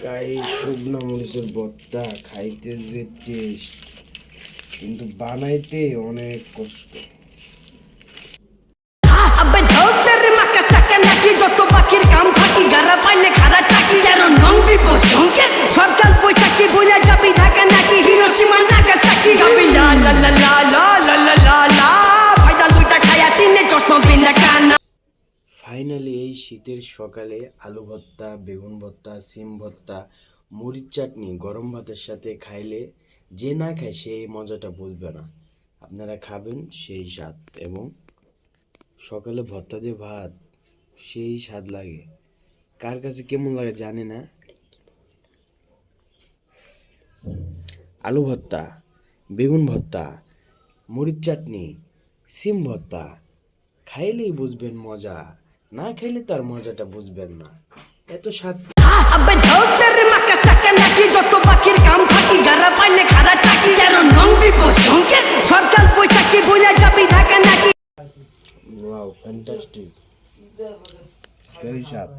Guys, শুকনো মরিচের ভর্তা খাইতে যে টেস্ট, কিন্তু বানাইতে অনেক কষ্ট। ফাইনালি এই শীতের সকালে আলু ভর্তা, বেগুন ভর্তা, সিম ভর্তা, মরিচ চাটনি গরম ভাতের সাথে খাইলে যে না খায় সে এই মজাটা বুঝবে না। আপনারা খাবেন সেই স্বাদ, এবং সকালে ভর্তা দিয়ে ভাত সেই স্বাদ লাগে। কার কাছে কেমন লাগে জানি না। আলু ভর্তা, বেগুন ভর্তা, মরিচ চাটনি, সিম ভর্তা খাইলেই বুঝবেন মজা, না খাইলে তার মজাটা বুঝবেন না। এত স্বাদ। ওয়াও, ফ্যান্টাস্টিক, সেই স্বাদ।